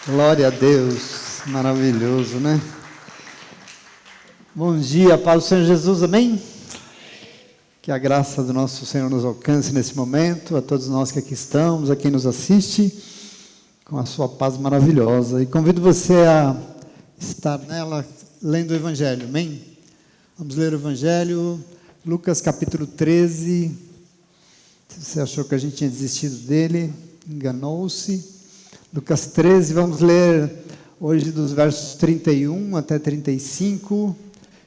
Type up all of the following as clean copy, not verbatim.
Glória a Deus, maravilhoso, né? Bom dia, paz do Senhor Jesus, amém? Que a graça do nosso Senhor nos alcance nesse momento, a todos nós que aqui estamos, a quem nos assiste, com a sua paz maravilhosa. E convido você a estar nela lendo o Evangelho, amém? Vamos ler o Evangelho, Lucas capítulo 13. Se você achou que a gente tinha desistido dele, enganou-se. Lucas 13, vamos ler hoje dos versos 31 até 35,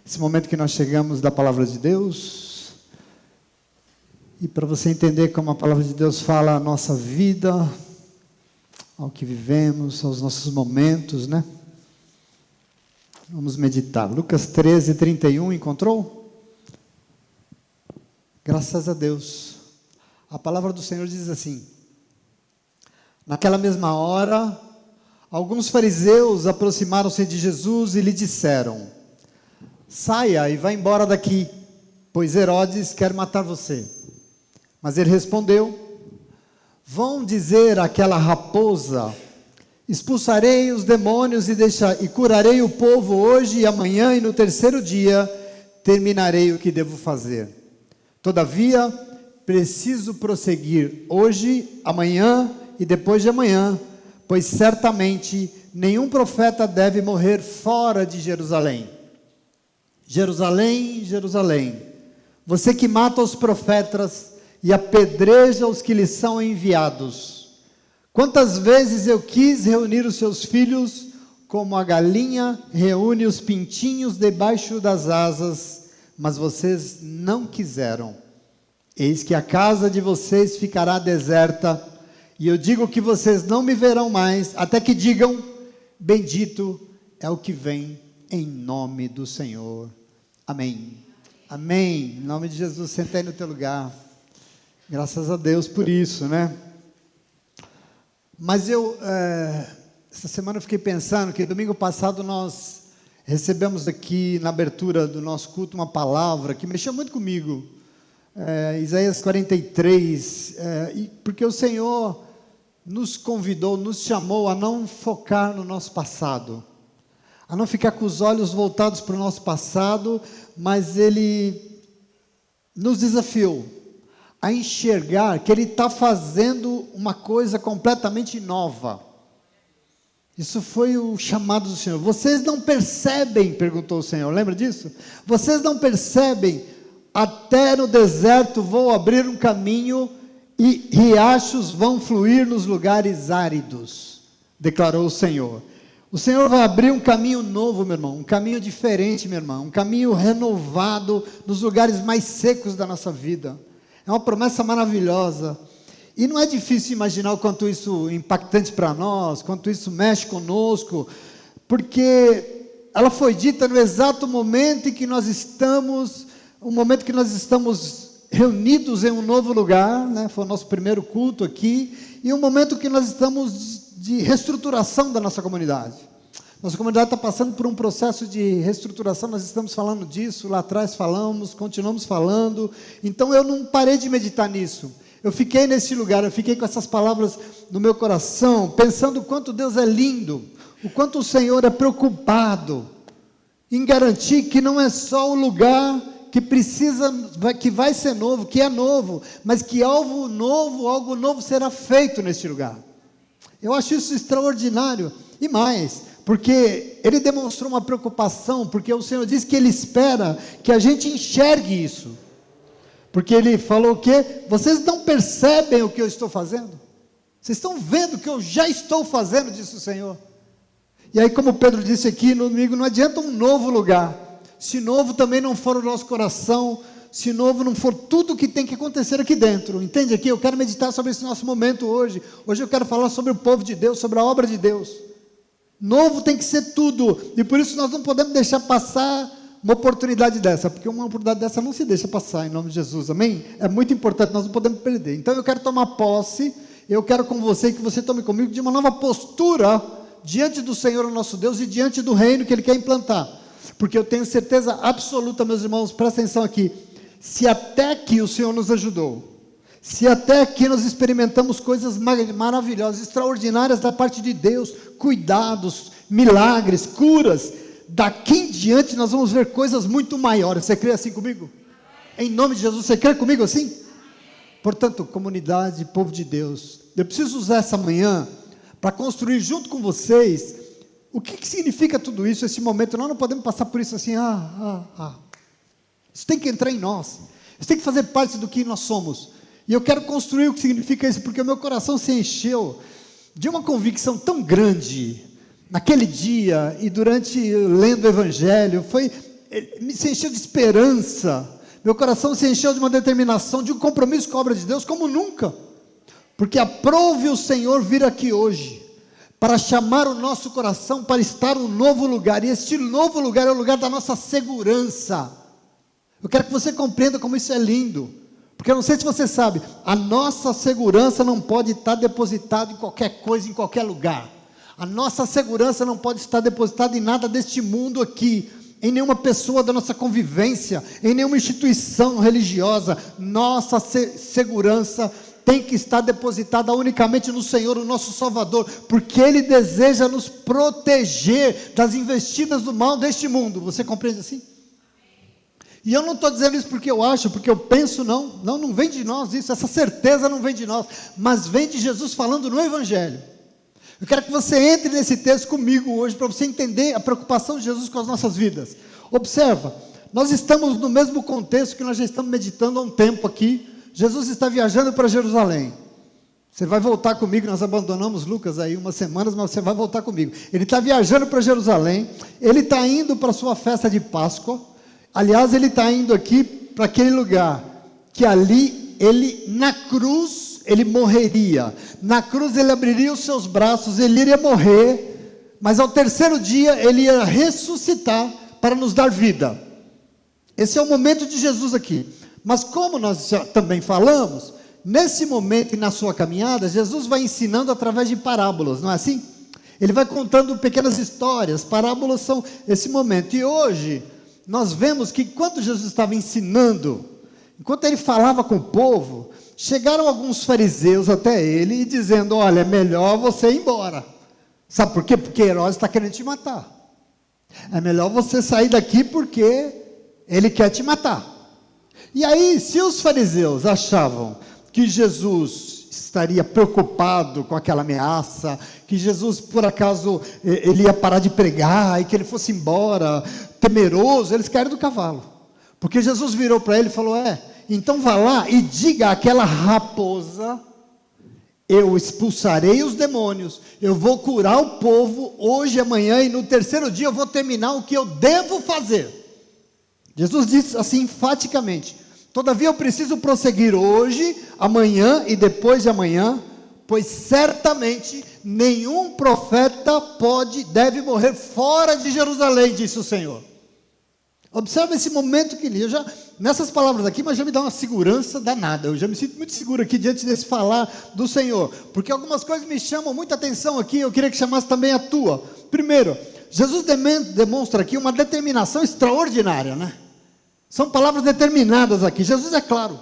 esse momento que nós chegamos da palavra de Deus, e para você entender como a palavra de Deus fala a nossa vida, ao que vivemos, aos nossos momentos, né? Vamos meditar. Lucas 13, 31, encontrou? Graças a Deus. A palavra do Senhor diz assim: naquela mesma hora, alguns fariseus aproximaram-se de Jesus e lhe disseram: saia e vá embora daqui, pois Herodes quer matar você. Mas ele respondeu: vão dizer àquela raposa: expulsarei os demônios e curarei o povo hoje e amanhã, e no terceiro dia terminarei o que devo fazer. Todavia, preciso prosseguir hoje, amanhã e depois de amanhã, pois certamente nenhum profeta deve morrer fora de Jerusalém. Jerusalém, Jerusalém, você que mata os profetas e apedreja os que lhes são enviados. Quantas vezes eu quis reunir os seus filhos, como a galinha reúne os pintinhos debaixo das asas, mas vocês não quiseram. Eis que a casa de vocês ficará deserta, e eu digo que vocês não me verão mais, até que digam: bendito é o que vem em nome do Senhor. Amém. Amém. Em nome de Jesus, senta aí no teu lugar. Graças a Deus por isso, né? Mas essa semana eu fiquei pensando que domingo passado nós recebemos aqui na abertura do nosso culto uma palavra que mexeu muito comigo. Isaías 43, porque o Senhor nos convidou, nos chamou a não focar no nosso passado, a não ficar com os olhos voltados para o nosso passado, mas Ele nos desafiou a enxergar que Ele está fazendo uma coisa completamente nova. Isso foi o chamado do Senhor. Vocês não percebem, perguntou o Senhor, lembra disso? Vocês não percebem? Até no deserto vou abrir um caminho e riachos vão fluir nos lugares áridos, declarou o Senhor. O Senhor vai abrir um caminho novo, meu irmão, um caminho diferente, meu irmão, um caminho renovado nos lugares mais secos da nossa vida. É uma promessa maravilhosa. E não é difícil imaginar o quanto isso é impactante para nós, quanto isso mexe conosco, porque ela foi dita no exato momento em que nós estamos... um momento que nós estamos reunidos em um novo lugar, né? Foi o nosso primeiro culto aqui, e um momento que nós estamos de reestruturação da nossa comunidade. Nossa comunidade está passando por um processo de reestruturação, nós estamos falando disso, lá atrás falamos, continuamos falando, então eu não parei de meditar nisso, eu fiquei nesse lugar, eu fiquei com essas palavras no meu coração, pensando o quanto Deus é lindo, o quanto o Senhor é preocupado em garantir que não é só o lugar que que vai ser novo, que é novo, mas que algo novo será feito neste lugar. Eu acho isso extraordinário, e mais, porque Ele demonstrou uma preocupação, porque o Senhor diz que Ele espera que a gente enxergue isso, porque Ele falou que vocês não percebem o que eu estou fazendo, vocês estão vendo o que eu já estou fazendo, disse o Senhor. E aí, como Pedro disse aqui no domingo, não adianta um novo lugar, se novo também não for o nosso coração, se novo não for tudo o que tem que acontecer aqui dentro, entende aqui? Eu quero meditar sobre esse nosso momento hoje eu quero falar sobre o povo de Deus, sobre a obra de Deus. Novo tem que ser tudo, e por isso nós não podemos deixar passar uma oportunidade dessa, porque uma oportunidade dessa não se deixa passar, em nome de Jesus, amém? É muito importante, nós não podemos perder. Então eu quero tomar posse, eu quero com você, que você tome comigo, de uma nova postura, diante do Senhor nosso Deus, e diante do reino que Ele quer implantar. Porque eu tenho certeza absoluta, meus irmãos, presta atenção aqui, se até aqui o Senhor nos ajudou, Se até aqui nós experimentamos coisas maravilhosas, extraordinárias da parte de Deus, cuidados, milagres, curas, daqui em diante nós vamos ver coisas muito maiores. Você crê assim comigo? Em nome de Jesus, você crê comigo assim? Portanto, comunidade, povo de Deus, eu preciso usar essa manhã para construir junto com vocês o que significa tudo isso, esse momento. Nós não podemos passar por isso assim, Isso tem que entrar em nós, isso tem que fazer parte do que nós somos. E eu quero construir o que significa isso, porque o meu coração se encheu de uma convicção tão grande, naquele dia, e durante lendo o Evangelho, se encheu de esperança, meu coração se encheu de uma determinação, de um compromisso com a obra de Deus, como nunca, porque aprove o Senhor vir aqui hoje, para chamar o nosso coração, para estar num novo lugar, e este novo lugar é o lugar da nossa segurança. Eu quero que você compreenda como isso é lindo, porque eu não sei se você sabe, a nossa segurança não pode estar depositada em qualquer coisa, em qualquer lugar. A nossa segurança não pode estar depositada em nada deste mundo aqui, em nenhuma pessoa da nossa convivência, em nenhuma instituição religiosa. Nossa segurança tem que estar depositada unicamente no Senhor, o nosso Salvador, porque Ele deseja nos proteger das investidas do mal deste mundo. Você compreende assim? E eu não estou dizendo isso porque eu acho, porque eu penso, não vem de nós isso, essa certeza não vem de nós, mas vem de Jesus falando no Evangelho. Eu quero que você entre nesse texto comigo hoje, para você entender a preocupação de Jesus com as nossas vidas. Observa, nós estamos no mesmo contexto que nós já estamos meditando há um tempo aqui. Jesus está viajando para Jerusalém. Você vai voltar comigo, nós abandonamos Lucas aí umas semanas, mas você vai voltar comigo. Ele está viajando para Jerusalém, ele está indo para a sua festa de Páscoa. Aliás, ele está indo aqui para aquele lugar, que ali, na cruz, ele morreria. Na cruz ele abriria os seus braços, ele iria morrer, mas ao terceiro dia ele ia ressuscitar para nos dar vida. Esse é o momento de Jesus aqui. Mas como nós já também falamos, nesse momento e na sua caminhada, Jesus vai ensinando através de parábolas, não é assim? Ele vai contando pequenas histórias, parábolas são esse momento. E hoje nós vemos que enquanto Jesus estava ensinando, enquanto ele falava com o povo, chegaram alguns fariseus até ele e dizendo: olha, é melhor você ir embora. Sabe por quê? Porque Herodes está querendo te matar. É melhor você sair daqui porque ele quer te matar. E aí, se os fariseus achavam que Jesus estaria preocupado com aquela ameaça, que Jesus, por acaso, ele ia parar de pregar e que ele fosse embora, temeroso, eles caíram do cavalo. Porque Jesus virou para ele e falou: então vá lá e diga àquela raposa, eu expulsarei os demônios, eu vou curar o povo hoje, amanhã, e no terceiro dia eu vou terminar o que eu devo fazer. Jesus disse assim enfaticamente: todavia eu preciso prosseguir hoje, amanhã e depois de amanhã, pois certamente nenhum profeta deve morrer fora de Jerusalém, disse o Senhor. Observa esse momento que li, nessas palavras aqui, mas já me dá uma segurança danada, eu já me sinto muito seguro aqui diante desse falar do Senhor, porque algumas coisas me chamam muita atenção aqui, eu queria que chamasse também a tua. Primeiro, Jesus demonstra aqui uma determinação extraordinária, né? São palavras determinadas aqui. Jesus é claro: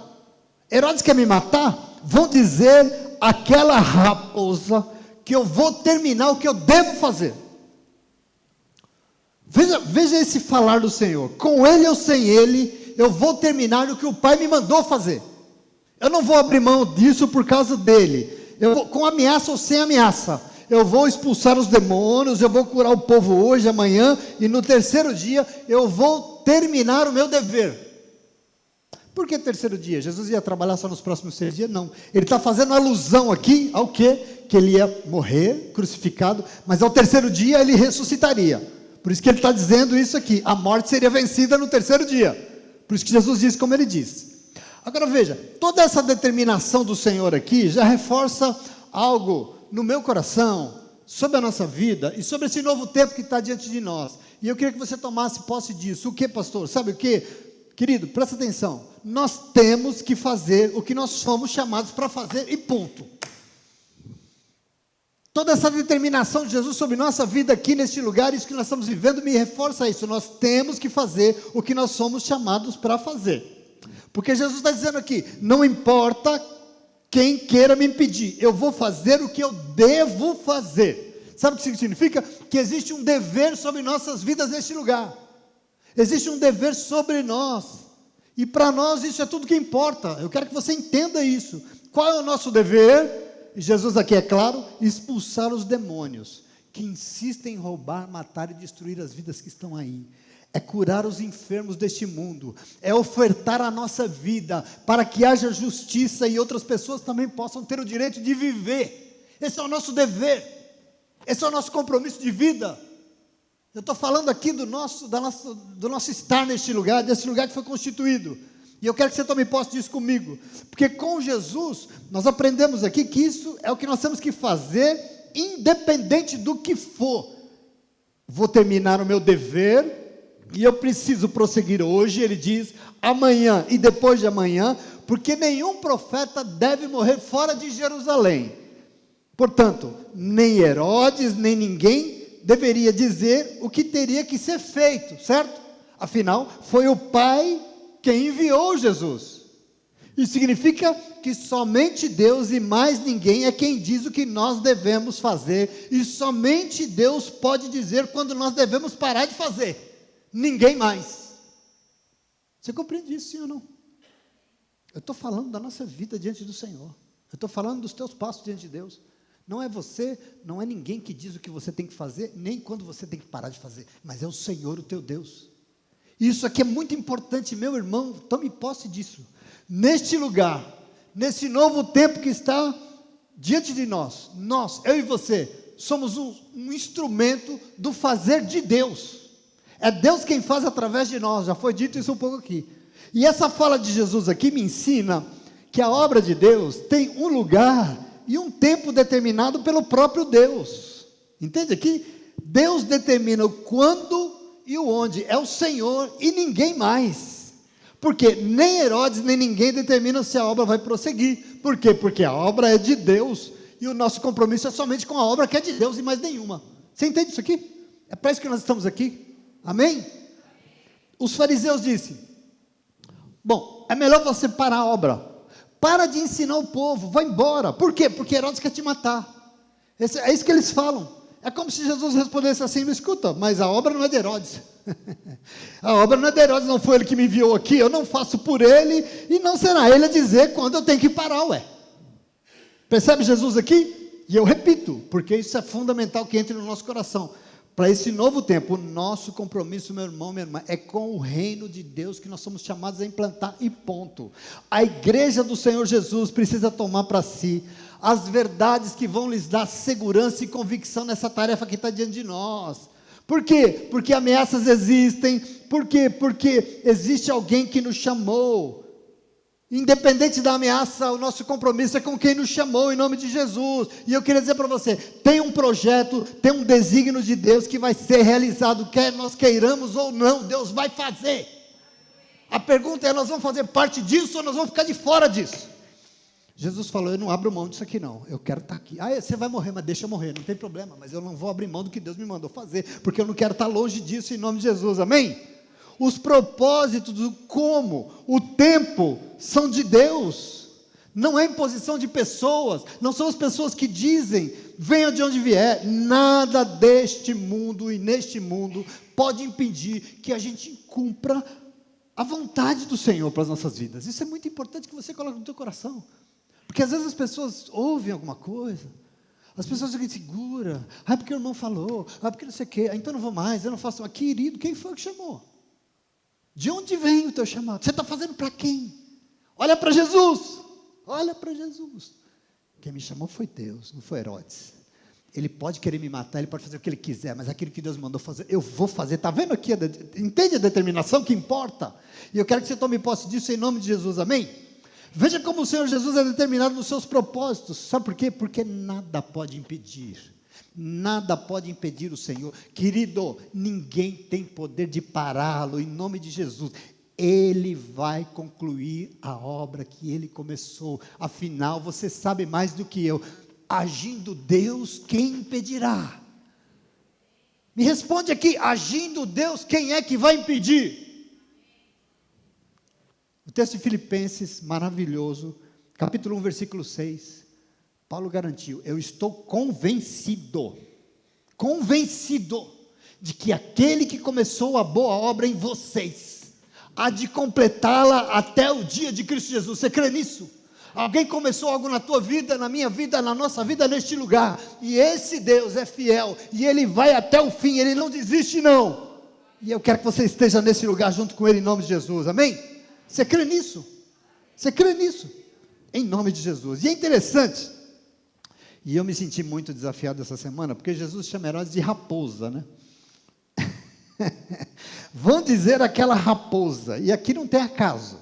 Herodes quer me matar? Vão dizer àquela raposa que eu vou terminar o que eu devo fazer. Veja esse falar do Senhor: com ele ou sem ele, eu vou terminar o que o Pai me mandou fazer. Eu não vou abrir mão disso por causa dele. Com ameaça ou sem ameaça, eu vou expulsar os demônios, eu vou curar o povo hoje, amanhã, e no terceiro dia eu vou terminar o meu dever. Por que terceiro dia? Jesus ia trabalhar só nos próximos 6 dias? Não. Ele está fazendo alusão aqui ao quê? Que ele ia morrer, crucificado, mas ao terceiro dia ele ressuscitaria. Por isso que ele está dizendo isso aqui: a morte seria vencida no terceiro dia. Por isso que Jesus disse como ele disse. Agora veja, toda essa determinação do Senhor aqui já reforça algo no meu coração, sobre a nossa vida e sobre esse novo tempo que está diante de nós. E eu queria que você tomasse posse disso. O que, pastor? Sabe o que? Querido, presta atenção. Nós temos que fazer o que nós fomos chamados para fazer e ponto. Toda essa determinação de Jesus sobre nossa vida aqui neste lugar, isso que nós estamos vivendo, me reforça isso. Nós temos que fazer o que nós somos chamados para fazer. Porque Jesus está dizendo aqui: não importa quem queira me impedir. Eu vou fazer o que eu devo fazer. Sabe o que significa? Que existe um dever sobre nossas vidas neste lugar. Existe um dever sobre nós. E para nós isso é tudo que importa. Eu quero que você entenda isso. Qual é o nosso dever? E Jesus aqui é claro: expulsar os demônios que insistem em roubar, matar e destruir as vidas que estão aí. É curar os enfermos deste mundo, é ofertar a nossa vida para que haja justiça e outras pessoas também possam ter o direito de viver. Esse é o nosso dever, esse é o nosso compromisso de vida. Eu estou falando aqui do nosso estar neste lugar, desse lugar que foi constituído, e eu quero que você tome posse disso comigo, porque com Jesus, nós aprendemos aqui que isso é o que nós temos que fazer, independente do que for. Vou terminar o meu dever, e eu preciso prosseguir hoje, ele diz, amanhã e depois de amanhã, porque nenhum profeta deve morrer fora de Jerusalém. Portanto, nem Herodes, nem ninguém deveria dizer o que teria que ser feito, certo? Afinal, foi o Pai quem enviou Jesus. Isso significa que somente Deus e mais ninguém é quem diz o que nós devemos fazer, e somente Deus pode dizer quando nós devemos parar de fazer. Ninguém mais. Você compreende isso, sim ou não? Eu estou falando da nossa vida diante do Senhor. Eu estou falando dos teus passos diante de Deus. Não é você, não é ninguém que diz o que você tem que fazer, nem quando você tem que parar de fazer, mas é o Senhor, o teu Deus. Isso aqui é muito importante, meu irmão, tome posse disso. Neste lugar, nesse novo tempo que está diante de nós, eu e você, somos um instrumento do fazer de Deus. É Deus quem faz através de nós, já foi dito isso um pouco aqui. E essa fala de Jesus aqui me ensina que a obra de Deus tem um lugar e um tempo determinado pelo próprio Deus. Entende aqui? Deus determina o quando e o onde, é o Senhor e ninguém mais. Porque nem Herodes nem ninguém determina se a obra vai prosseguir. Por quê? Porque a obra é de Deus e o nosso compromisso é somente com a obra que é de Deus e mais nenhuma. Você entende isso aqui? É para isso que nós estamos aqui. Amém? Os fariseus disseram, bom, é melhor você parar a obra, para de ensinar o povo, vai embora. Por quê? Porque Herodes quer te matar. É isso que eles falam. É como se Jesus respondesse assim, me escuta, mas a obra não é de Herodes. A obra não é de Herodes, não foi ele que me enviou aqui, eu não faço por ele, e não será ele a dizer quando eu tenho que parar, ué. Percebe Jesus aqui? E eu repito, porque isso é fundamental que entre no nosso coração. Para esse novo tempo, o nosso compromisso, meu irmão, minha irmã, é com o reino de Deus que nós somos chamados a implantar e ponto. A igreja do Senhor Jesus precisa tomar para si as verdades que vão lhes dar segurança e convicção nessa tarefa que está diante de nós. Por quê? Porque ameaças existem. Por quê? Porque existe alguém que nos chamou. Independente da ameaça, o nosso compromisso é com quem nos chamou, em nome de Jesus. E eu queria dizer para você, tem um projeto, tem um desígnio de Deus que vai ser realizado, quer nós queiramos ou não, Deus vai fazer. A pergunta é, nós vamos fazer parte disso ou nós vamos ficar de fora disso? Jesus falou, eu não abro mão disso aqui não, eu quero estar aqui. Você vai morrer, mas deixa eu morrer, não tem problema, mas eu não vou abrir mão do que Deus me mandou fazer, porque eu não quero estar longe disso, em nome de Jesus, amém? Os propósitos, o como, o tempo, são de Deus, não é imposição de pessoas, não são as pessoas que dizem, venha de onde vier, nada deste mundo e neste mundo pode impedir que a gente cumpra a vontade do Senhor para as nossas vidas. Isso é muito importante que você coloque no teu coração, porque às vezes as pessoas ouvem alguma coisa, as pessoas ficam inseguras, porque o irmão falou, porque não sei o quê, então não vou mais, eu não faço mais. Querido, quem foi que chamou? De onde vem o teu chamado? Você está fazendo para quem? Olha para Jesus, olha para Jesus. Quem me chamou foi Deus, não foi Herodes. Ele pode querer me matar, ele pode fazer o que ele quiser, mas aquilo que Deus mandou fazer, eu vou fazer. Está vendo aqui? Entende a determinação que importa? E eu quero que você tome posse disso em nome de Jesus, amém? Veja como o Senhor Jesus é determinado nos seus propósitos. Sabe por quê? Porque nada pode impedir. Nada pode impedir o Senhor. Querido, ninguém tem poder de pará-lo, em nome de Jesus. Ele vai concluir a obra que Ele começou. Afinal, você sabe mais do que eu. Agindo Deus, quem impedirá? Me responde aqui, agindo Deus, quem é que vai impedir? O texto de Filipenses, maravilhoso, capítulo 1, versículo 6. Paulo garantiu: eu estou convencido de que aquele que começou a boa obra em vocês, há de completá-la até o dia de Cristo Jesus. Você crê nisso? Alguém começou algo na tua vida, na minha vida, na nossa vida, neste lugar, e esse Deus é fiel, e Ele vai até o fim, Ele não desiste não, e eu quero que você esteja nesse lugar junto com Ele, em nome de Jesus, amém? Você crê nisso? Você crê nisso? Em nome de Jesus. E é interessante, e eu me senti muito desafiado essa semana, porque Jesus chama Herodes de raposa, né? Vão dizer aquela raposa, e aqui não tem acaso.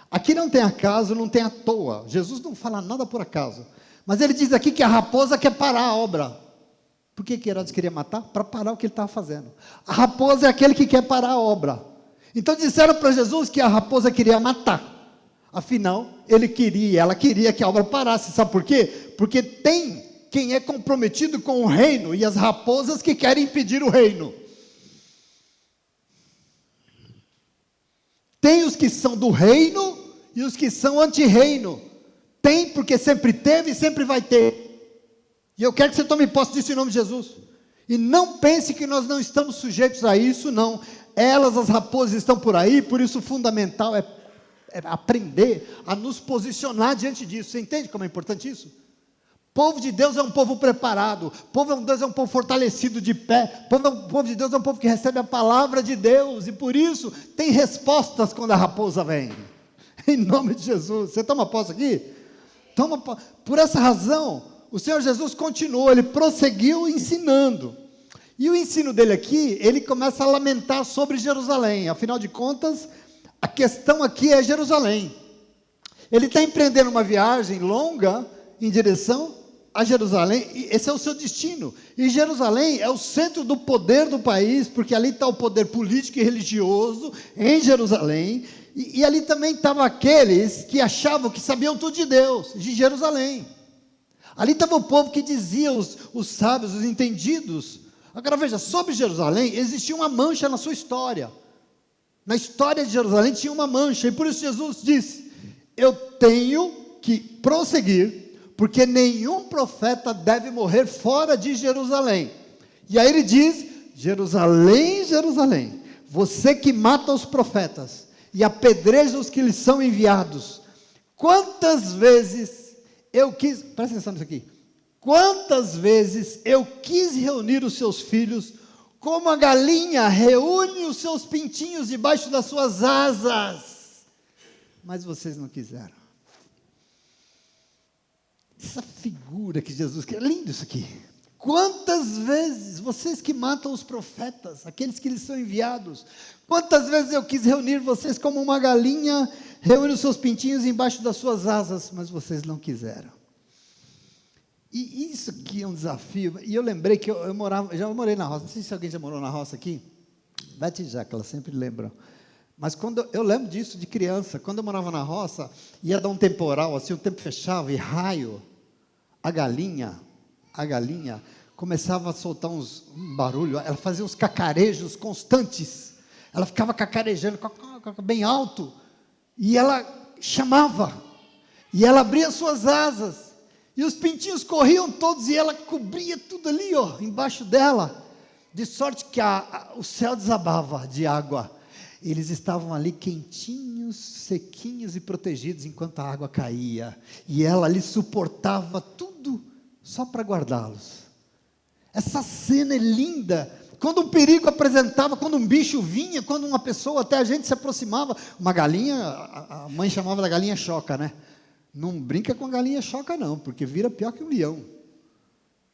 Aqui não tem acaso, não tem à toa. Jesus não fala nada por acaso. Mas ele diz aqui que a raposa quer parar a obra. Por que Herodes queria matar? Para parar o que ele estava fazendo. A raposa é aquele que quer parar a obra. Então disseram para Jesus que a raposa queria matar. Afinal, ela queria que a obra parasse. Sabe por quê? Porque tem quem é comprometido com o reino e as raposas que querem impedir o reino. Tem os que são do reino e os que são anti-reino. Tem porque sempre teve e sempre vai ter. E eu quero que você tome posse disso em nome de Jesus. E não pense que nós não estamos sujeitos a isso, não. Elas, as raposas, estão por aí, por isso o fundamental é aprender a nos posicionar diante disso. Você entende como é importante isso? Povo de Deus é um povo preparado, povo de Deus é um povo fortalecido de pé, povo de Deus é um povo que recebe a palavra de Deus, e por isso tem respostas quando a raposa vem, em nome de Jesus. Você toma posse aqui? Toma posse. Por essa razão, o Senhor Jesus continuou, Ele prosseguiu ensinando, e o ensino dele aqui, ele começa a lamentar sobre Jerusalém. Afinal de contas, a questão aqui é Jerusalém. Ele está empreendendo uma viagem longa em direção a Jerusalém, e esse é o seu destino, e Jerusalém é o centro do poder do país, porque ali está o poder político e religioso, em Jerusalém, e ali também estavam aqueles que achavam que sabiam tudo de Deus, de Jerusalém, ali estava o povo que dizia, os sábios, os entendidos. Agora veja, sobre Jerusalém, existia uma mancha na sua história, na história de Jerusalém tinha uma mancha, e por isso Jesus disse, eu tenho que prosseguir, porque nenhum profeta deve morrer fora de Jerusalém. E aí ele diz, Jerusalém, Jerusalém, você que mata os profetas, e apedreja os que lhes são enviados, quantas vezes eu quis, presta atenção nisso aqui, quantas vezes eu quis reunir os seus filhos, como a galinha reúne os seus pintinhos debaixo das suas asas, mas vocês não quiseram. Essa figura que Jesus quer, é lindo isso aqui. Quantas vezes, vocês que matam os profetas, aqueles que lhes são enviados, quantas vezes eu quis reunir vocês como uma galinha reúne os seus pintinhos embaixo das suas asas, mas vocês não quiseram. E isso aqui é um desafio, e eu lembrei que eu morei na roça, não sei se alguém já morou na roça aqui, Beth e Jack, elas sempre lembram, mas quando eu lembro disso de criança, quando eu morava na roça, ia dar um temporal, assim, o tempo fechava, e raio, a galinha começava a soltar um barulho, ela fazia uns cacarejos constantes, ela ficava cacarejando, bem alto, e ela chamava, e ela abria suas asas, e os pintinhos corriam todos, e ela cobria tudo ali, embaixo dela, de sorte que o céu desabava de água, eles estavam ali quentinhos, sequinhos e protegidos, enquanto a água caía, e ela ali suportava tudo, só para guardá-los. Essa cena é linda, quando um perigo apresentava, quando um bicho vinha, quando uma pessoa, até a gente se aproximava, uma galinha, a mãe chamava da galinha choca, né? Não brinca com a galinha choca não, porque vira pior que um leão.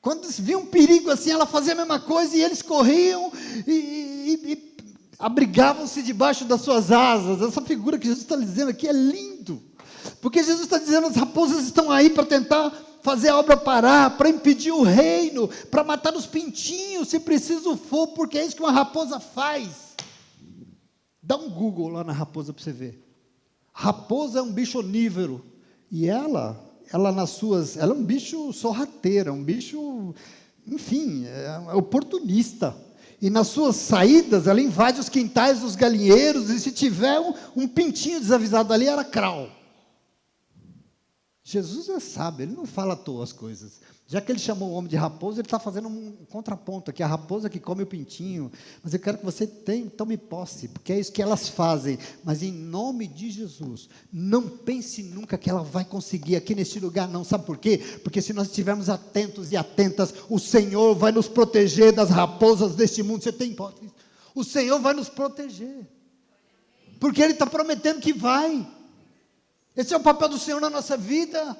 Quando via um perigo assim, ela fazia a mesma coisa, e eles corriam, e abrigavam-se debaixo das suas asas. Essa figura que Jesus está dizendo aqui é lindo, porque Jesus está dizendo, as raposas estão aí para tentar fazer a obra parar, para impedir o reino, para matar os pintinhos, se preciso for, porque é isso que uma raposa faz. Dá um Google lá na raposa para você ver. Raposa é um bicho onívoro, e ela é um bicho sorrateiro, é um bicho, enfim, é oportunista. E nas suas saídas, ela invade os quintais dos galinheiros, e se tiver um pintinho desavisado ali, ela crau. Jesus é sábio, ele não fala à toa as coisas. Já que ele chamou o homem de raposa, ele está fazendo um contraponto aqui, a raposa que come o pintinho. Mas eu quero que você tome posse, porque é isso que elas fazem. Mas em nome de Jesus, não pense nunca que ela vai conseguir aqui neste lugar, não. Sabe por quê? Porque se nós estivermos atentos e atentas, o Senhor vai nos proteger das raposas deste mundo. Você tem hipótese? O Senhor vai nos proteger, porque Ele está prometendo que vai. Esse é o papel do Senhor na nossa vida.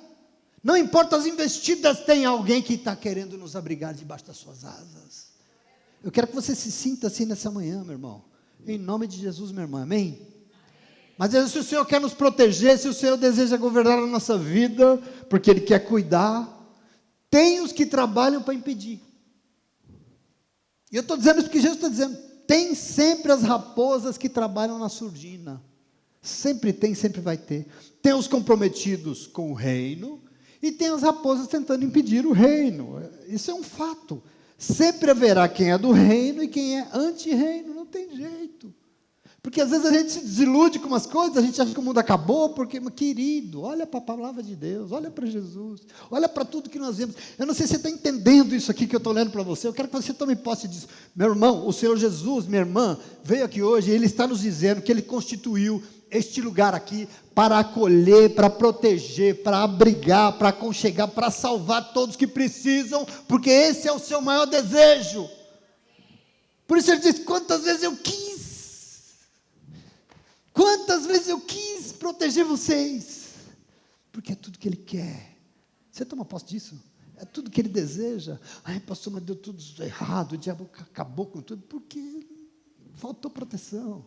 Não importa as investidas, tem alguém que está querendo nos abrigar debaixo das suas asas. Eu quero que você se sinta assim nessa manhã, meu irmão. Em nome de Jesus, minha irmã, amém? Mas se o Senhor quer nos proteger, se o Senhor deseja governar a nossa vida, porque Ele quer cuidar, tem os que trabalham para impedir. E eu estou dizendo isso porque Jesus está dizendo, tem sempre as raposas que trabalham na surdina. Sempre tem, sempre vai ter. Tem os comprometidos com o reino, e tem as raposas tentando impedir o reino. Isso é um fato. Sempre haverá quem é do reino e quem é anti-reino, não tem jeito. Porque às vezes a gente se desilude com umas coisas, a gente acha que o mundo acabou, porque, querido, olha para a palavra de Deus, olha para Jesus, olha para tudo que nós vemos. Eu não sei se você está entendendo isso aqui que eu estou lendo para você, eu quero que você tome posse disso. Meu irmão, o Senhor Jesus, minha irmã, veio aqui hoje, Ele está nos dizendo que Ele constituiu este lugar aqui para acolher, para proteger, para abrigar, para aconchegar, para salvar todos que precisam, porque esse é o seu maior desejo. Por isso Ele diz, quantas vezes eu quis proteger vocês, porque é tudo que Ele quer. Você toma posse disso? É tudo que Ele deseja. Ai, pastor, mas deu tudo errado, o diabo acabou com tudo, porque faltou proteção.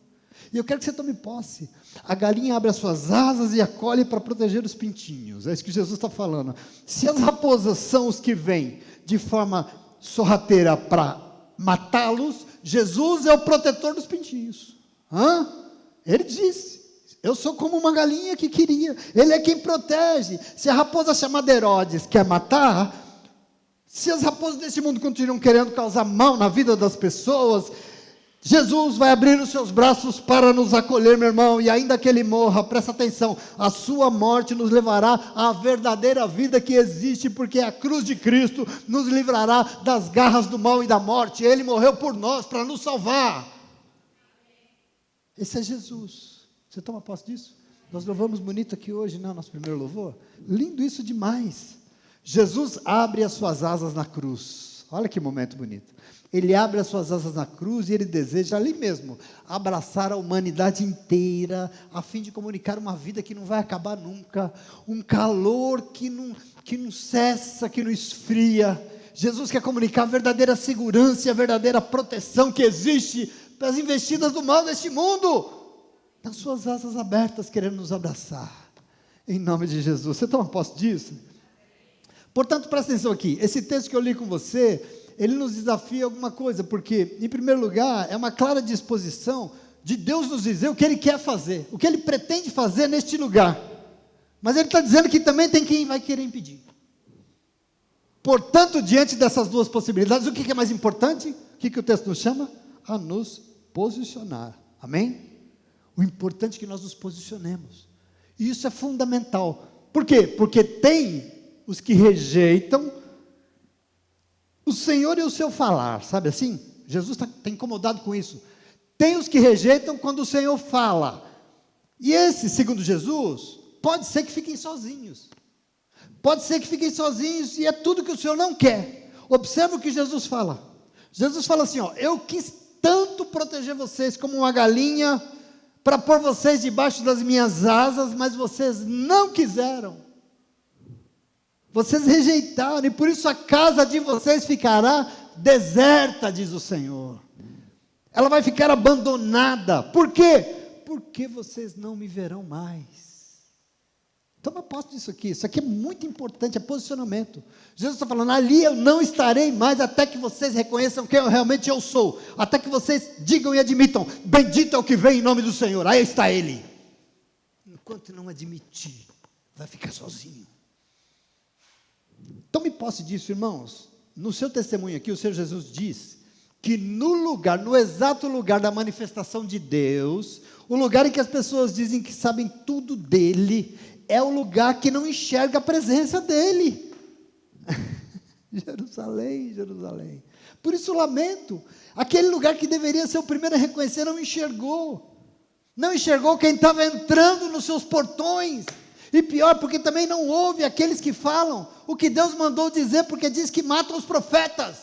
E eu quero que você tome posse. A galinha abre as suas asas e acolhe para proteger os pintinhos. É isso que Jesus está falando. Se as raposas são os que vêm de forma sorrateira para matá-los, Jesus é o protetor dos pintinhos. Ele disse, eu sou como uma galinha que queria. Ele é quem protege. Se a raposa chamada Herodes quer matar, se as raposas desse mundo continuam querendo causar mal na vida das pessoas, Jesus vai abrir os seus braços para nos acolher, meu irmão, e ainda que Ele morra, presta atenção, a sua morte nos levará à verdadeira vida que existe, porque a cruz de Cristo nos livrará das garras do mal e da morte. Ele morreu por nós, para nos salvar. Esse é Jesus. Você toma posse disso? Nós louvamos bonito aqui hoje, não, nosso primeiro louvor. Lindo isso demais. Jesus abre as suas asas na cruz. Olha que momento bonito. Ele abre as suas asas na cruz e Ele deseja ali mesmo abraçar a humanidade inteira, a fim de comunicar uma vida que não vai acabar nunca, um calor que não cessa, que não esfria. Jesus quer comunicar a verdadeira segurança e a verdadeira proteção que existe para as investidas do mal deste mundo, nas suas asas abertas, querendo nos abraçar, em nome de Jesus. Você toma posse disso? Portanto, presta atenção aqui, esse texto que eu li com você, ele nos desafia alguma coisa, porque, em primeiro lugar, é uma clara disposição de Deus nos dizer o que Ele quer fazer, o que Ele pretende fazer neste lugar, mas Ele está dizendo que também tem quem vai querer impedir. Portanto, diante dessas duas possibilidades, o que é mais importante? O que o texto nos chama? A nos posicionar, amém? O importante é que nós nos posicionemos, e isso é fundamental. Por quê? Porque tem os que rejeitam o Senhor e o seu falar, sabe assim? Jesus está incomodado com isso. Tem os que rejeitam quando o Senhor fala, e esses, segundo Jesus, pode ser que fiquem sozinhos, e é tudo que o Senhor não quer. Observa o que Jesus fala. Jesus fala assim, eu quis tanto proteger vocês como uma galinha, para pôr vocês debaixo das minhas asas, mas vocês não quiseram. Vocês rejeitaram, e por isso a casa de vocês ficará deserta, diz o Senhor. Ela vai ficar abandonada. Por quê? Porque vocês não me verão mais. Toma posse disso aqui. Isso aqui é muito importante, é posicionamento. Jesus está falando, ali eu não estarei mais, até que vocês reconheçam quem eu realmente sou. Até que vocês digam e admitam, bendito é o que vem em nome do Senhor. Aí está Ele. Enquanto não admitir, vai ficar sozinho. Tome posse disso, irmãos. No seu testemunho aqui, o Senhor Jesus diz que no exato lugar da manifestação de Deus, o lugar em que as pessoas dizem que sabem tudo dele, é o lugar que não enxerga a presença dele. Jerusalém, Jerusalém. Por isso lamento. Aquele lugar que deveria ser o primeiro a reconhecer, não enxergou. Não enxergou quem estava entrando nos seus portões. E pior, porque também não ouve aqueles que falam o que Deus mandou dizer, porque diz que matam os profetas.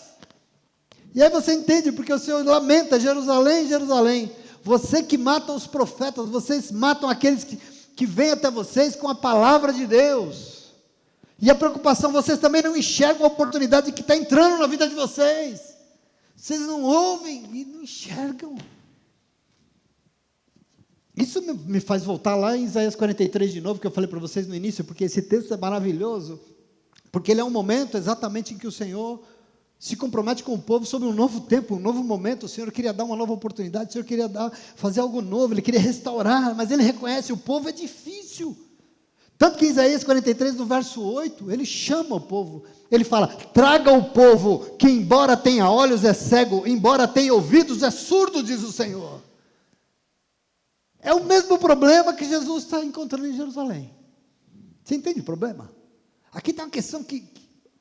E aí você entende, porque o Senhor lamenta: Jerusalém, Jerusalém, você que mata os profetas, vocês matam aqueles que vêm até vocês com a palavra de Deus. E a preocupação, vocês também não enxergam a oportunidade que está entrando na vida de vocês. Vocês não ouvem e não enxergam. Isso me faz voltar lá em Isaías 43 de novo, que eu falei para vocês no início, porque esse texto é maravilhoso, porque ele é um momento exatamente em que o Senhor se compromete com o povo sobre um novo tempo, um novo momento. O Senhor queria dar uma nova oportunidade, o Senhor queria fazer algo novo, Ele queria restaurar, mas Ele reconhece: o povo é difícil. Tanto que em Isaías 43, no verso 8, Ele chama o povo, Ele fala: traga o povo, que embora tenha olhos é cego, embora tenha ouvidos é surdo, diz o Senhor. É o mesmo problema que Jesus está encontrando em Jerusalém. Você entende o problema? Aqui tem uma questão que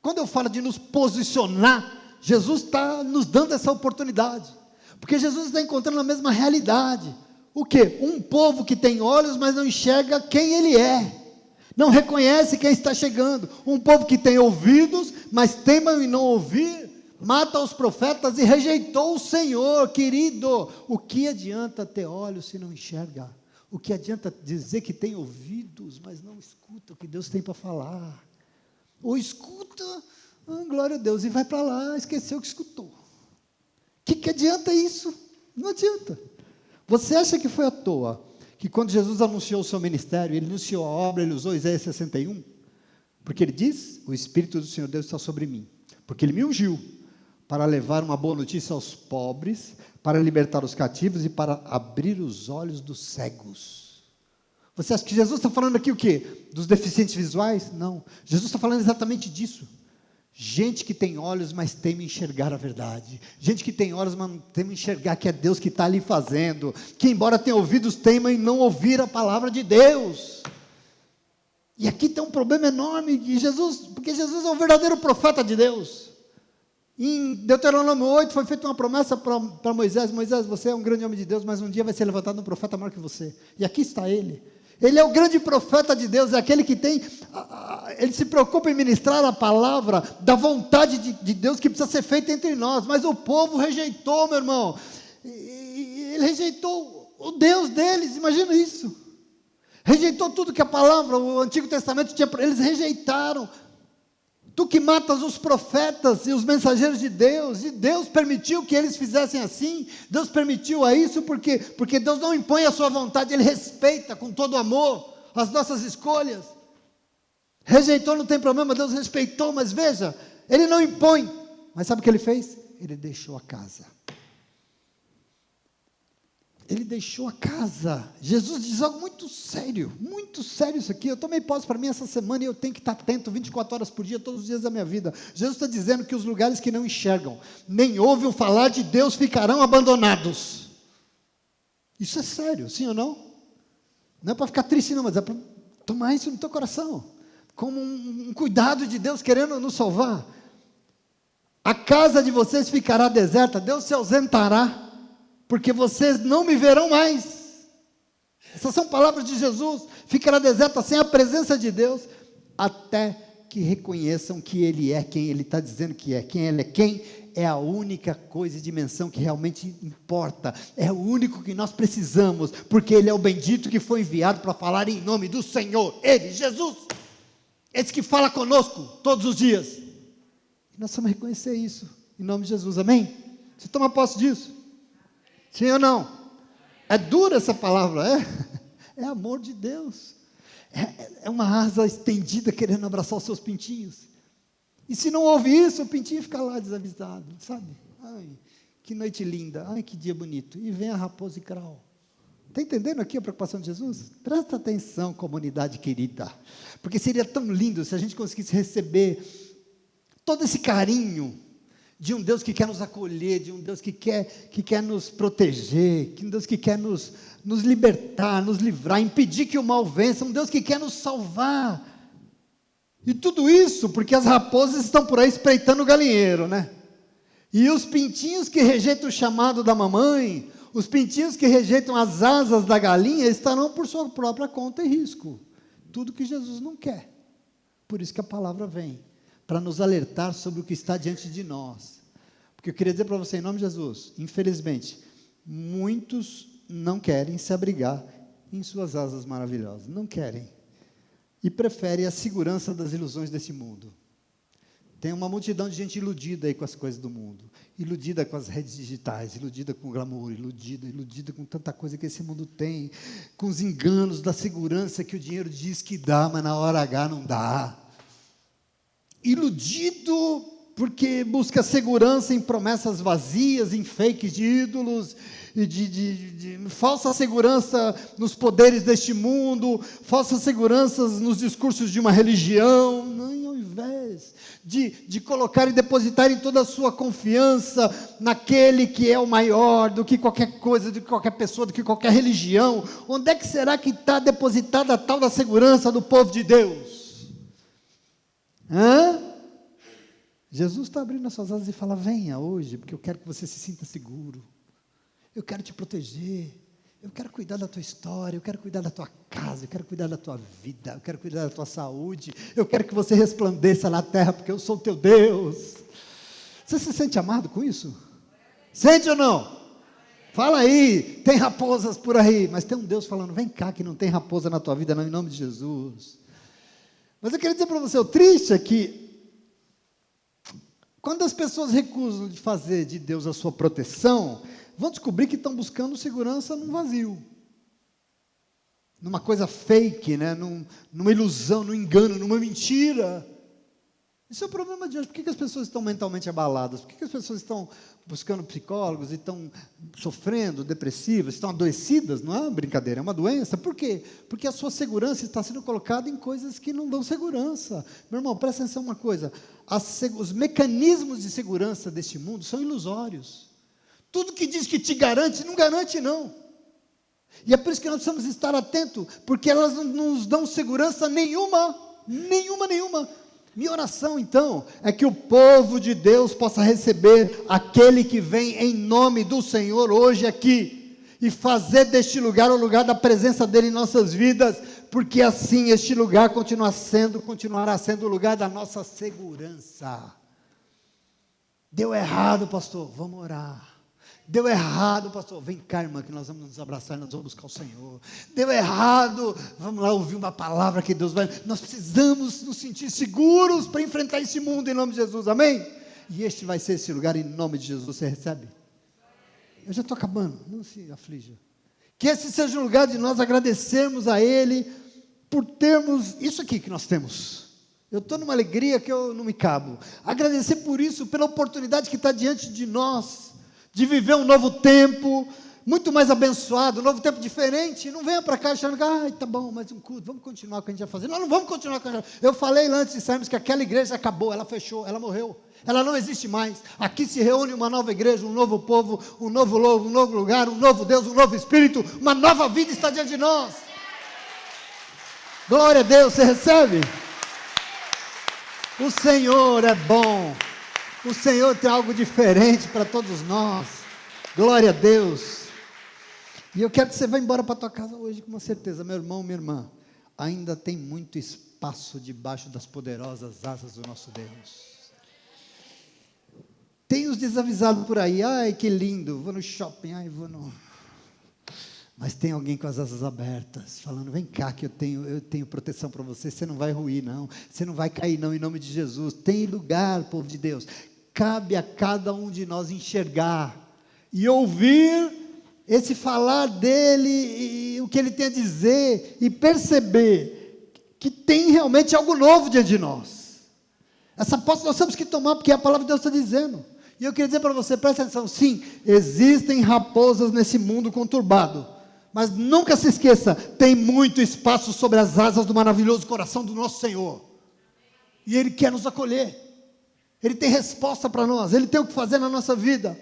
quando eu falo de nos posicionar, Jesus está nos dando essa oportunidade, porque Jesus está encontrando a mesma realidade. O quê? Um povo que tem olhos, mas não enxerga quem Ele é, não reconhece quem está chegando. Um povo que tem ouvidos, mas teima em não ouvir, mata os profetas e rejeitou o Senhor. Querido, o que adianta ter olhos se não enxerga? O que adianta dizer que tem ouvidos, mas não escuta o que Deus tem para falar? Ou escuta, glória a Deus, e vai para lá, esqueceu o que escutou. O que adianta isso? Não adianta. Você acha que foi à toa que quando Jesus anunciou o seu ministério, Ele anunciou a obra, Ele usou Isaías 61? Porque Ele diz: o Espírito do Senhor Deus está sobre mim, porque Ele me ungiu para levar uma boa notícia aos pobres, para libertar os cativos e para abrir os olhos dos cegos. Você acha que Jesus está falando aqui o quê? Dos deficientes visuais? Não. Jesus está falando exatamente disso. Gente que tem olhos, mas teme enxergar a verdade. Gente que tem olhos, mas não teme enxergar que é Deus que está ali fazendo. Que embora tenha ouvidos, teima em não ouvir a palavra de Deus. E aqui tem um problema enorme de Jesus, porque Jesus é o verdadeiro profeta de Deus. Em Deuteronômio 8 foi feita uma promessa para Moisés: Moisés, você é um grande homem de Deus, mas um dia vai ser levantado um profeta maior que você. E aqui está ele. Ele é o grande profeta de Deus, é aquele que tem, ele se preocupa em ministrar a palavra da vontade de Deus que precisa ser feita entre nós. Mas o povo rejeitou, meu irmão, ele rejeitou o Deus deles, imagina isso, rejeitou tudo que a palavra, o Antigo Testamento tinha, eles rejeitaram. Tu que matas os profetas e os mensageiros de Deus, e Deus permitiu que eles fizessem assim. Deus permitiu a isso porque Deus não impõe a sua vontade, Ele respeita com todo amor as nossas escolhas. Rejeitou, não tem problema, Deus respeitou, mas veja, Ele não impõe. Mas sabe o que Ele fez? Ele deixou a casa. Ele deixou a casa. Jesus diz algo muito sério isso aqui. Eu tomei posse para mim essa semana e eu tenho que estar atento 24 horas por dia, todos os dias da minha vida. Jesus está dizendo que os lugares que não enxergam, nem ouvem falar de Deus, ficarão abandonados. Isso é sério, sim ou não? Não é para ficar triste não, mas é para tomar isso no teu coração, como um cuidado de Deus querendo nos salvar. A casa de vocês ficará deserta, Deus se ausentará, porque vocês não me verão mais. Essas são palavras de Jesus. Ficará deserta sem a presença de Deus, até que reconheçam que Ele é quem Ele está dizendo que é. Quem Ele é quem? É a única coisa e dimensão que realmente importa. É o único que nós precisamos, porque Ele é o bendito que foi enviado para falar em nome do Senhor. Ele, Jesus, esse que fala conosco todos os dias. E nós vamos reconhecer isso, em nome de Jesus, amém? Você toma posse disso? Sim ou não? É dura essa palavra, é amor de Deus, é uma asa estendida querendo abraçar os seus pintinhos, e se não ouve isso, o pintinho fica lá desavisado, sabe? Ai, que noite linda, ai que dia bonito, e vem a raposa e crau. Está entendendo aqui a preocupação de Jesus? Presta atenção, comunidade querida, porque seria tão lindo se a gente conseguisse receber todo esse carinho de um Deus que quer nos acolher, de um Deus que quer nos proteger, de um Deus que quer nos libertar, nos livrar, impedir que o mal vença, um Deus que quer nos salvar. E tudo isso porque as raposas estão por aí espreitando o galinheiro, né? E os pintinhos que rejeitam o chamado da mamãe, os pintinhos que rejeitam as asas da galinha, estarão por sua própria conta e risco. Tudo que Jesus não quer. Por isso que a palavra vem, para nos alertar sobre o que está diante de nós. Porque eu queria dizer para você, em nome de Jesus, infelizmente, muitos não querem se abrigar em suas asas maravilhosas. Não querem. E preferem a segurança das ilusões desse mundo. Tem uma multidão de gente iludida aí com as coisas do mundo, iludida com as redes digitais, iludida com o glamour, iludida com tanta coisa que esse mundo tem, com os enganos da segurança que o dinheiro diz que dá, mas na hora H não dá. Iludido porque busca segurança em promessas vazias, em fakes de ídolos, e de falsa segurança nos poderes deste mundo, falsas seguranças nos discursos de uma religião, não, ao invés de colocar e depositar em toda a sua confiança naquele que é o maior do que qualquer coisa, do que qualquer pessoa, do que qualquer religião. Onde é que será que está depositada a tal da segurança do povo de Deus? Jesus está abrindo as suas asas e fala, venha hoje, porque eu quero que você se sinta seguro. Eu quero te proteger, eu quero cuidar da tua história, eu quero cuidar da tua casa, eu quero cuidar da tua vida, eu quero cuidar da tua saúde, eu quero que você resplandeça na terra, porque eu sou o teu Deus. Você se sente amado com isso? Sente ou não? Fala aí, tem raposas por aí, mas tem um Deus falando, vem cá que não tem raposa na tua vida não, em nome de Jesus. Mas eu queria dizer para você, o triste é que, quando as pessoas recusam de fazer de Deus a sua proteção, vão descobrir que estão buscando segurança num vazio, numa coisa fake, né? Numa ilusão, num engano, numa mentira. Isso é o problema de hoje. Por que as pessoas estão mentalmente abaladas? Por que as pessoas estão buscando psicólogos e estão sofrendo, depressivas, estão adoecidas? Não é uma brincadeira, é uma doença. Por quê? Porque a sua segurança está sendo colocada em coisas que não dão segurança. Meu irmão, presta atenção uma coisa, os mecanismos de segurança deste mundo são ilusórios. Tudo que diz que te garante, não garante não. E é por isso que nós precisamos estar atentos, porque elas não nos dão segurança nenhuma. Minha oração, então, é que o povo de Deus possa receber aquele que vem em nome do Senhor hoje aqui, e fazer deste lugar o lugar da presença dEle em nossas vidas, porque assim este lugar continuará sendo o lugar da nossa segurança. Deu errado, pastor, vamos orar. Deu errado, pastor, vem cá, irmã, que nós vamos nos abraçar e nós vamos buscar o Senhor. Deu errado, vamos lá ouvir uma palavra que Deus vai... Nós precisamos nos sentir seguros para enfrentar esse mundo em nome de Jesus, amém? E este vai ser esse lugar em nome de Jesus, você recebe? Eu já estou acabando, não se aflija. Que esse seja um lugar de nós agradecermos a Ele por termos isso aqui que nós temos. Eu estou numa alegria que eu não me cabo. Agradecer por isso, pela oportunidade que está diante de nós, de viver um novo tempo, muito mais abençoado, um novo tempo diferente. Não venha para cá achando que, tá bom, mas um culto, vamos continuar com o que a gente vai fazer. Não vamos continuar com a gente. Eu falei lá antes de sairmos que aquela igreja acabou, ela fechou, ela morreu. Ela não existe mais. Aqui se reúne uma nova igreja, um novo povo, um novo lugar, um novo Deus, um novo Espírito, uma nova vida está diante de nós. Glória a Deus, você recebe? O Senhor é bom. O Senhor tem algo diferente para todos nós. Glória a Deus. E eu quero que você vá embora para a tua casa hoje com uma certeza, meu irmão, minha irmã. Ainda tem muito espaço debaixo das poderosas asas do nosso Deus. Tem os desavisados por aí. Ai, que lindo, vou no shopping, vou no... Mas tem alguém com as asas abertas, falando, vem cá que eu tenho proteção para você, você não vai ruir não, você não vai cair não, em nome de Jesus. Tem lugar, povo de Deus. Cabe a cada um de nós enxergar e ouvir esse falar dele, e o que ele tem a dizer, e perceber que tem realmente algo novo diante de nós. Essa posse nós temos que tomar, porque a palavra de Deus está dizendo. E eu queria dizer para você, presta atenção, sim, existem raposas nesse mundo conturbado, mas nunca se esqueça, tem muito espaço sobre as asas do maravilhoso coração do nosso Senhor, e Ele quer nos acolher. Ele tem resposta para nós, Ele tem o que fazer na nossa vida.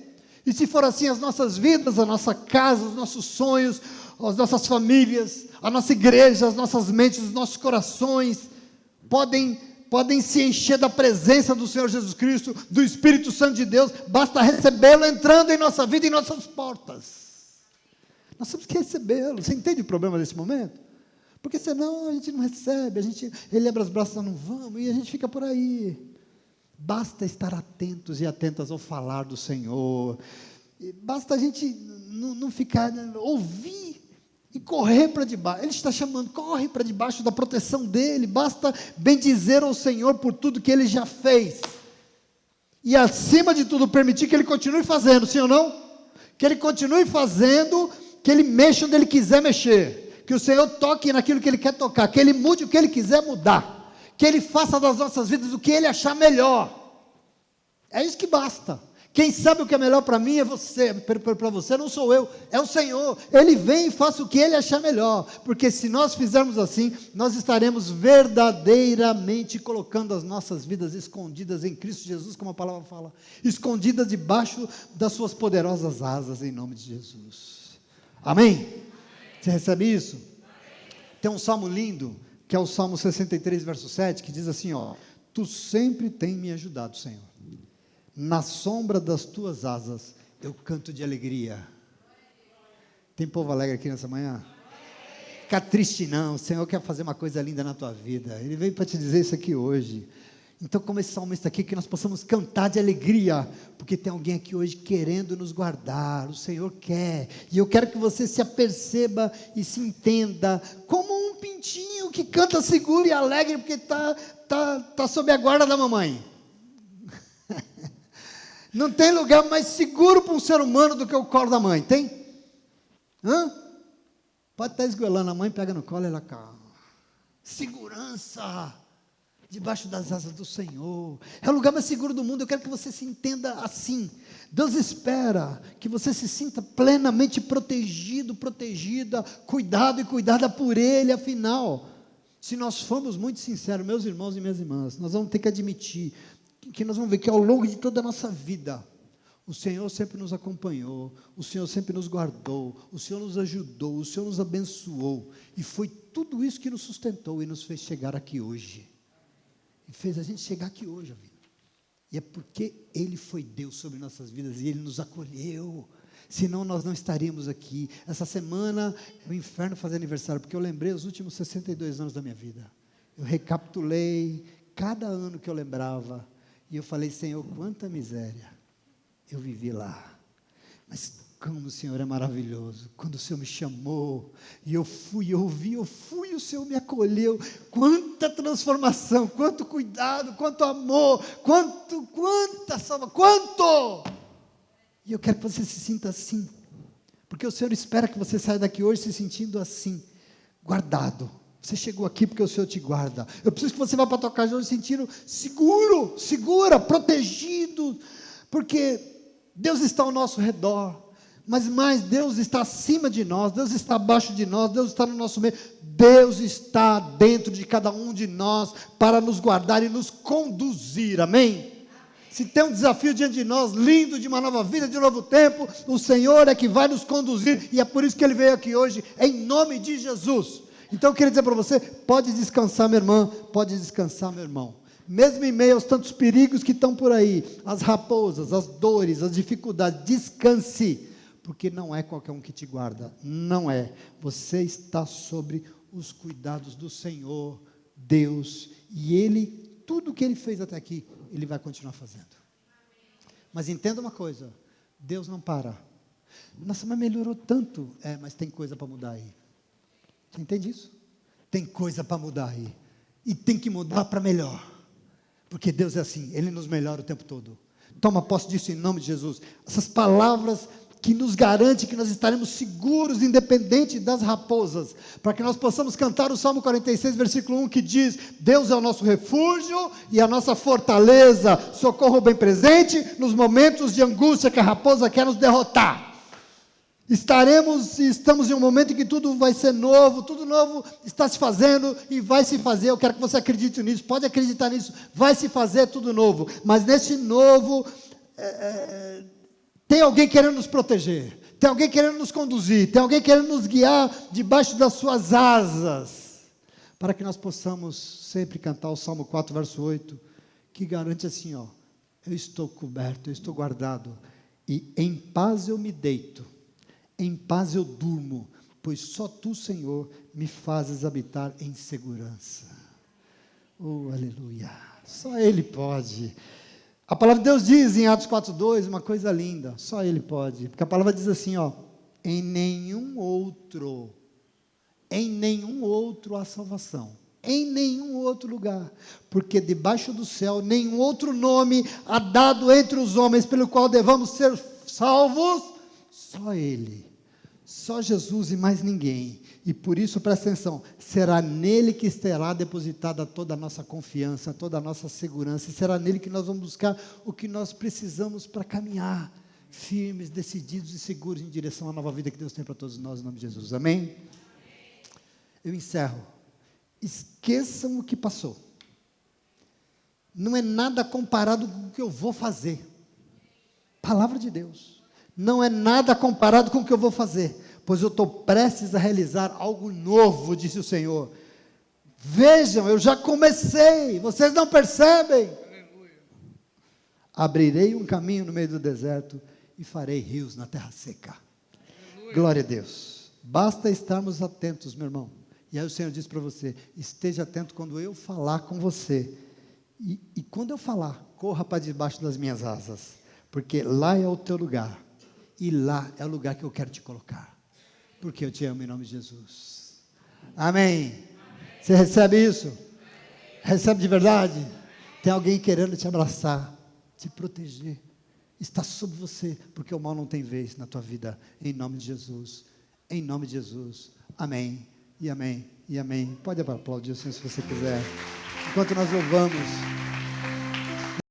E se for assim, as nossas vidas, a nossa casa, os nossos sonhos, as nossas famílias, a nossa igreja, as nossas mentes, os nossos corações, podem se encher da presença do Senhor Jesus Cristo, do Espírito Santo de Deus, basta recebê-lo entrando em nossa vida, em nossas portas. Nós temos que recebê-lo. Você entende o problema desse momento? Porque senão a gente não recebe, ele abre os braços, nós não vamos, e a gente fica por aí. Basta estar atentos e atentas ao falar do Senhor. Basta a gente não ficar, ouvir e correr para debaixo. Ele está chamando, corre para debaixo da proteção dEle. Basta bendizer ao Senhor por tudo que Ele já fez. E acima de tudo, permitir que Ele continue fazendo, sim ou não? Que Ele continue fazendo, que Ele mexa onde Ele quiser mexer. Que o Senhor toque naquilo que Ele quer tocar. Que Ele mude o que Ele quiser mudar. Que Ele faça das nossas vidas o que Ele achar melhor. É isso que basta. Quem sabe o que é melhor para mim é você, para você não sou eu, é o Senhor. Ele vem e faça o que Ele achar melhor, porque se nós fizermos assim, nós estaremos verdadeiramente colocando as nossas vidas escondidas em Cristo Jesus, como a palavra fala, escondidas debaixo das suas poderosas asas, em nome de Jesus. Amém? Você recebe isso? Tem um salmo lindo, que é o Salmo 63, verso 7, que diz assim, ó: Tu sempre tem me ajudado, Senhor. Na sombra das tuas asas, eu canto de alegria. Tem povo alegre aqui nessa manhã? Fica triste não, o Senhor quer fazer uma coisa linda na tua vida. Ele veio para te dizer isso aqui hoje. Então, como esse salmista aqui, que nós possamos cantar de alegria, porque tem alguém aqui hoje querendo nos guardar, o Senhor quer, e eu quero que você se aperceba e se entenda, como um pintinho que canta seguro e alegre, porque está sob a guarda da mamãe. Não tem lugar mais seguro para um ser humano do que o colo da mãe, tem? Pode estar esgoelando, a mãe pega no colo e ela calma. Segurança debaixo das asas do Senhor, é o lugar mais seguro do mundo. Eu quero que você se entenda assim. Deus espera que você se sinta plenamente protegido, protegida, cuidado e cuidada por Ele. Afinal, se nós formos muito sinceros, meus irmãos e minhas irmãs, nós vamos ter que admitir que nós vamos ver que ao longo de toda a nossa vida, o Senhor sempre nos acompanhou, o Senhor sempre nos guardou, o Senhor nos ajudou, o Senhor nos abençoou, e foi tudo isso que nos sustentou e nos fez chegar aqui hoje, e fez a gente chegar aqui hoje, e é porque Ele foi Deus sobre nossas vidas, e Ele nos acolheu, senão nós não estaríamos aqui. Essa semana, o inferno faz aniversário, porque eu lembrei os últimos 62 anos da minha vida, eu recapitulei cada ano que eu lembrava, e eu falei, Senhor, quanta miséria eu vivi lá, mas como o Senhor é maravilhoso, quando o Senhor me chamou, e eu fui, eu ouvi, eu fui, o Senhor me acolheu, quanta transformação, quanto cuidado, quanto amor, quanta salva, quanto, e eu quero que você se sinta assim, porque o Senhor espera que você saia daqui hoje se sentindo assim, guardado. Você chegou aqui porque o Senhor te guarda. Eu preciso que você vá para a tua casa hoje sentindo seguro, segura, protegido, porque Deus está ao nosso redor, mas mais, Deus está acima de nós, Deus está abaixo de nós, Deus está no nosso meio, Deus está dentro de cada um de nós, para nos guardar e nos conduzir, amém? Se tem um desafio diante de nós, lindo, de uma nova vida, de um novo tempo, o Senhor é que vai nos conduzir, e é por isso que Ele veio aqui hoje, em nome de Jesus. Então eu queria dizer para você, pode descansar minha irmã, pode descansar meu irmão, mesmo em meio aos tantos perigos que estão por aí, as raposas, as dores, as dificuldades, descanse, porque não é qualquer um que te guarda, não é, você está sobre os cuidados do Senhor, Deus, e Ele, tudo que Ele fez até aqui, Ele vai continuar fazendo. Mas entenda uma coisa, Deus não para. Nossa, mas melhorou tanto, mas tem coisa para mudar aí. Você entende isso? Tem coisa para mudar aí, e tem que mudar para melhor, porque Deus é assim, Ele nos melhora o tempo todo. Toma posse disso em nome de Jesus, essas palavras que nos garante que nós estaremos seguros, independente das raposas, para que nós possamos cantar o Salmo 46, versículo 1, que diz, Deus é o nosso refúgio e a nossa fortaleza, socorro bem presente, nos momentos de angústia que a raposa quer nos derrotar. Estamos em um momento em que tudo vai ser novo, tudo novo está se fazendo e vai se fazer. Eu quero que você acredite nisso, pode acreditar nisso, vai se fazer tudo novo. Mas nesse novo, tem alguém querendo nos proteger, tem alguém querendo nos conduzir, tem alguém querendo nos guiar debaixo das suas asas, para que nós possamos sempre cantar o Salmo 4, verso 8, que garante assim, ó: eu estou coberto, eu estou guardado, e em paz eu me deito, em paz eu durmo, pois só Tu, Senhor, me fazes habitar em segurança. Oh, aleluia! Só Ele pode. A palavra de Deus diz em Atos 4:2 uma coisa linda, só Ele pode, porque a palavra diz assim, ó: em nenhum outro há salvação, em nenhum outro lugar, porque debaixo do céu nenhum outro nome há dado entre os homens pelo qual devamos ser salvos, só Ele. Só Jesus e mais ninguém. E por isso, presta atenção, será nele que estará depositada toda a nossa confiança, toda a nossa segurança, e será nele que nós vamos buscar o que nós precisamos para caminhar firmes, decididos e seguros em direção à nova vida que Deus tem para todos nós, em nome de Jesus. Amém? Eu encerro. Esqueçam o que passou. Não é nada comparado com o que eu vou fazer. Palavra de Deus. Não é nada comparado com o que eu vou fazer, pois eu estou prestes a realizar algo novo, disse o Senhor. Vejam, eu já comecei, vocês não percebem? Aleluia. Abrirei um caminho no meio do deserto e farei rios na terra seca. Aleluia. Glória a Deus. Basta estarmos atentos, meu irmão. E aí o Senhor diz para você: esteja atento quando eu falar com você. E quando eu falar, corra para debaixo das minhas asas, porque lá é o teu lugar. E lá é o lugar que eu quero te colocar, porque eu te amo em nome de Jesus. Amém? Amém. Você recebe isso? Amém. Recebe de verdade? Tem alguém querendo te abraçar, te proteger, está sobre você, porque o mal não tem vez na tua vida, em nome de Jesus. Em nome de Jesus. Amém, e amém, e amém. Pode aplaudir o Senhor se você quiser, enquanto nós louvamos.